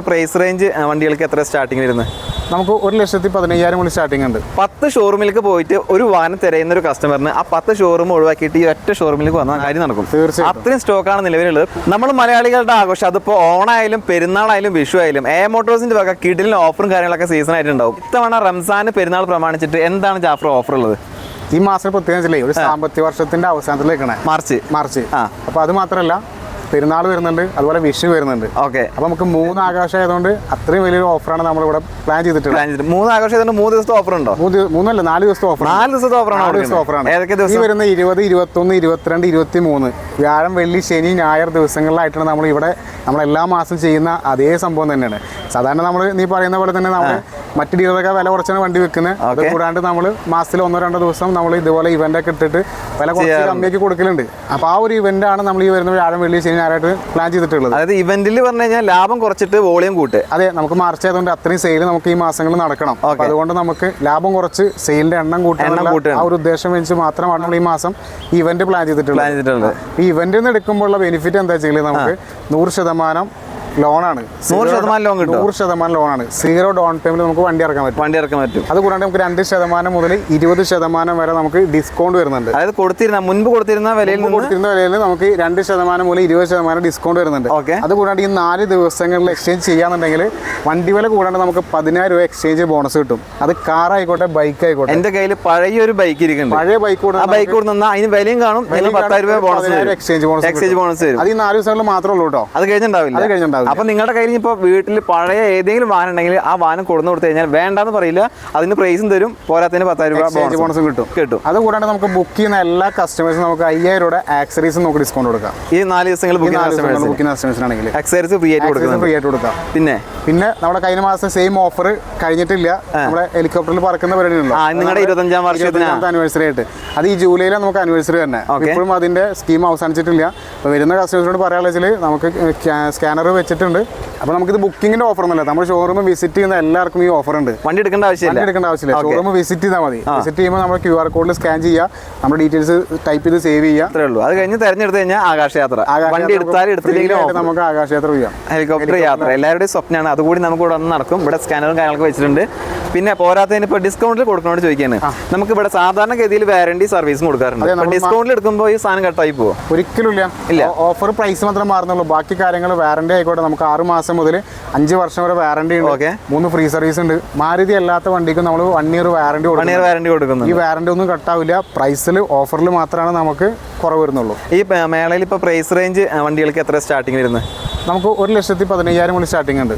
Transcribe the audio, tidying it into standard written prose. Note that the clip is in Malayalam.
പ്രൈസ് റേഞ്ച് വണ്ടികൾക്ക് എത്ര സ്റ്റാർട്ടിംഗ് വരുന്നത്? നമുക്ക് 1,15,000 മുതൽ സ്റ്റാർട്ടിംഗ് ഉണ്ട്. 10 ഷോറൂമിലേക്ക് പോയിട്ട് ഒരു വാഹനം തിരയുന്ന ഒരു കസ്റ്റമറിന് ആ 10 ഷോറൂം ഒഴിവാക്കിയിട്ട് ഈ ഒറ്റ ഷോറൂമിലേക്ക് വന്നാൽ കാര്യം നടക്കും. തീർച്ചയായും അത്രയും സ്റ്റോക്കാണ് നിലവിലുള്ളത്. നമ്മൾ മലയാളികളുടെ ആഘോഷം, അതിപ്പോൾ ഓണായാലും പെരുന്നാളായാലും വിഷു ആയാലും മോട്ടോഴ്സിന്റെ വക കിടിലിന് ഓഫറും കാര്യങ്ങളൊക്കെ സീസൺ ആയിട്ടുണ്ടാവും. ഇത്തവണ റംസാന് പെരുന്നാൾ പ്രമാണിച്ചിട്ട് എന്താണ് ജാഫർ ഓഫർ ഉള്ളത്? ഈ മാസം പ്രത്യേകിച്ച് ഒരു സാമ്പത്തിക വർഷത്തിന്റെ അവസാനത്തിലേക്കാണ് മാർച്ച്. അപ്പൊ അത് മാത്രമല്ല, പെരുന്നാൾ വരുന്നുണ്ട്, അതുപോലെ വിഷു വരുന്നുണ്ട്. ഓക്കെ, അപ്പൊ നമുക്ക് 3 ആഘോഷം ആയതുകൊണ്ട് അത്രയും വലിയൊരു ഓഫറാണ് നമ്മളിവിടെ പ്ലാൻ ചെയ്തിട്ടുള്ളത്. 3 ആഘോഷം 3 ദിവസത്തെ ഓഫർ ഉണ്ടോ? 3 അല്ല, 4 ദിവസത്തെ ഓഫർ. 4 ദിവസത്തെ ഓഫറാണ്. ഈ വരുന്ന 20, 21, 22, 23 വ്യാഴം, വെള്ളി, ശനി, ഞായർ ദിവസങ്ങളിലായിട്ടാണ് നമ്മൾ ഇവിടെ നമ്മളെല്ലാ മാസം ചെയ്യുന്ന അതേ സംഭവം തന്നെയാണ്. സാധാരണ നമ്മൾ നീ പറയുന്ന പോലെ തന്നെ നമ്മൾ മറ്റു ഡീലറൊക്കെ വില കുറച്ചാണ് വണ്ടി വെക്കുന്നത്. അത് കൂടാണ്ട് നമ്മൾ മാസത്തിൽ 1-2 ദിവസം നമ്മൾ ഇതുപോലെ ഇവന്റ് ഒക്കെ ഇട്ടിട്ട് വില കുറച്ച് കമ്മിയാക്കി കൊടുക്കലുണ്ട്. അപ്പൊ ആ ഒരു ഇവന്റ് ആണ് നമ്മൾ ഈ വരുന്ന വ്യാഴം, വെള്ളി, ശനി, ഞായറായിട്ട് പ്ലാൻ ചെയ്തിട്ടുള്ളത്. അതായത് ഇവന്റിൽ പറഞ്ഞു കഴിഞ്ഞാൽ ലാഭം കുറച്ചിട്ട് വോളിയം കൂട്ട്. അതെ, നമുക്ക് മാർച്ച് ആയതുകൊണ്ട് അത്രയും സെയിൽ നമുക്ക് ഈ മാസങ്ങളിൽ നടക്കണം. അതുകൊണ്ട് നമുക്ക് ലാഭം കുറച്ച് സെയിലിന്റെ എണ്ണം കൂട്ടാൻ ആ ഒരു ഉദ്ദേശം വെച്ച് മാത്രമാണ് നമ്മൾ ഈ മാസം ഇവന്റ് പ്ലാൻ ചെയ്തിട്ടുള്ളത്. ഈ ഇവന്റിൽ നിന്ന് എടുക്കുമ്പോഴുള്ള ബെനിഫിറ്റ് എന്താ വെച്ചാൽ നമുക്ക് 100% ലോണാണ്. 100% ലോൺ കിട്ടും. 100% ലോണാണ്. 0 ഡൗൺ പേയ്മെന്റ് നമുക്ക് വണ്ടി ഇറക്കാൻ പറ്റും. അതുകൂടാണ്ട് നമുക്ക് 2% മുതൽ 20% വരെ നമുക്ക് ഡിസ്കൗണ്ട് വരുന്നുണ്ട്. അതായത് മുൻപ് കൊടുത്തിരുന്ന വിലയിൽ നമുക്ക് 2% മുതൽ 20% ഡിസ്കൗണ്ട് വരുന്നുണ്ട്. അതുകൂടാണ്ട് ഈ 4 ദിവസങ്ങളിൽ എക്സ്ചേഞ്ച് ചെയ്യാന്നുണ്ടെങ്കിൽ വണ്ടി വില കൂടാണ്ട് നമുക്ക് 10,000 രൂപ എക്സ്ചേഞ്ച് ബോണസ് കിട്ടും. അത് കാർ ആയിക്കോട്ടെ, ബൈക്ക് ആയിക്കോട്ടെ. എന്റെ കയ്യിൽ പഴയ ഒരു ബൈക്ക് ഇരിക്കുന്നുണ്ട്. പഴയ ബൈക്ക് അതിന് വിലയും കാണും. 10,000 രൂപ എക്സ്ചേഞ്ച് ബോണസ് വരും. അത് ഈ 4 ദിവസങ്ങളിൽ മാത്രമേ ഉള്ളൂ കേട്ടോ. അത് കഴിഞ്ഞിട്ടുണ്ടാവില്ല. അപ്പൊ നിങ്ങളുടെ കയ്യിൽ ഇപ്പോൾ വീട്ടിൽ പഴയ ഏതെങ്കിലും വാഹനം ഉണ്ടെങ്കിൽ ആ വാഹനം കൊടുത്തു കഴിഞ്ഞാൽ വേണ്ടാന്ന് പറയില്ല, അതിന് പ്രൈസും തരും, പോരാത്തതിന് 10,000 രൂപ ബോണസും കിട്ടും. അതുകൂടാണ്ട് നമുക്ക് ബുക്ക് ചെയ്യുന്ന എല്ലാ കസ്റ്റമേഴ്സും നമുക്ക് 5,000 രൂപ ആക്സറീസും നമുക്ക് ഡിസ്കൗണ്ട് കൊടുക്കാം. ഈ 4 ദിവസങ്ങൾ ബുക്കിംഗ് കസ്റ്റമേഴ്സിനാണെങ്കിൽ ആക്സറീസ് ഫ്രീ ആയിട്ട് കൊടുക്കാം. പിന്നെ നമ്മുടെ കഴിഞ്ഞ മാസം സെയിം ഓഫർ കഴിഞ്ഞിട്ടില്ല. നമ്മുടെ ഹെലികോപ്റ്ററിൽ പറക്കുന്ന പരിപാടിയുണ്ടല്ലോ, നിങ്ങളുടെ 25ാം വർഷത്തിന് ആനിവേഴ്സറി ആയിട്ട്. അത് ഈ ജൂലൈയിലാണ് നമുക്ക് ആനിവേഴ്സറി തന്നെ. ഇപ്പോഴും അതിന്റെ സ്കീം അവസാനിച്ചിട്ടില്ല. അപ്പോൾ വരുന്ന കസ്റ്റമേഴ്സിനോട് പറയാനുള്ള വെച്ചാൽ നമുക്ക് സ്കാനർ വെച്ചിട്ടുണ്ട്. അപ്പോൾ നമുക്കിത് ബുക്കിങ്ങിന്റെ ഓഫർ ഒന്നുമല്ല, നമ്മൾ ഷോറൂം വിസിറ്റ് ചെയ്യുന്ന എല്ലാവർക്കും ഈ ഓഫർ ഉണ്ട്. വണ്ടി എടുക്കേണ്ട ആവശ്യമില്ല. ഷോറൂം വിസിറ്റ് ചെയ്താൽ മതി. വിസിറ്റ് ചെയ്യുമ്പോൾ നമ്മൾ QR കോഡിൽ സ്കാൻ ചെയ്യുക, നമ്മുടെ ഡീറ്റെയിൽസ് ടൈപ്പ് ചെയ്ത് സേവ് ചെയ്യുക. അത്രേ ഉള്ളൂ. അത് കഴിഞ്ഞ് തെരഞ്ഞെടുത്ത് കഴിഞ്ഞാൽ ആകാശയാത്ര. വണ്ടി എടുത്തില്ലെങ്കിലും നമുക്ക് ആകാശയാത്ര ചെയ്യാം. ഹെലികോപ്റ്റർ യാത്ര എല്ലാവരുടെയും സ്വപ്നമാണ്. അതുകൂടി നമുക്ക് ഇവിടെ വന്ന് നടക്കും. ഇവിടെ സ്കാനറും കാര്യങ്ങളൊക്കെ വെച്ചിട്ടുണ്ട്. പിന്നെ പോരാത്തതിന് ഇപ്പോൾ ഡിസ്കൗണ്ടിൽ കൊടുക്കണോട് ചോദിക്കാണ്. നമുക്ക് ഇവിടെ സാധാരണഗതിയിൽ വാറണ്ടി സർവീസും കൊടുക്കാറുണ്ട്. ഡിസ്കൗണ്ടിൽ എടുക്കുമ്പോൾ ഈ സാധനം കട്ടായി പോകും? ഒരിക്കലും ഇല്ല. ഓഫർ പ്രൈസ് മാത്രം മാറുന്നുള്ളൂ. ബാക്കി കാര്യങ്ങൾ വാറണ്ടി ആയിക്കോട്ടെ. നമുക്ക് 6 മാസം മുതൽ 5 വർഷം വരെ വാറണ്ടി ഉണ്ട്. 3 ഫ്രീ സർവീസ് ഉണ്ട്. മാരുതി അല്ലാത്ത വണ്ടിക്കും നമ്മൾ 1 ഇയർ വാറണ്ടി കൊടുക്കുന്നു. ഈ വാറണ്ടി ഒന്നും കട്ടാവില്ല. പ്രൈസിൽ ഓഫറിൽ മാത്രമാണ് നമുക്ക് കുറവ് വരുന്നുള്ളൂ. ഈ മേളയിൽ ഇപ്പോൾ പ്രൈസ് റേഞ്ച് വണ്ടികൾക്ക് എത്ര സ്റ്റാർട്ടിംഗ് വരുന്നത്? നമുക്ക് 1,15,000 മുതൽ സ്റ്റാർട്ടിംഗ് ഉണ്ട്.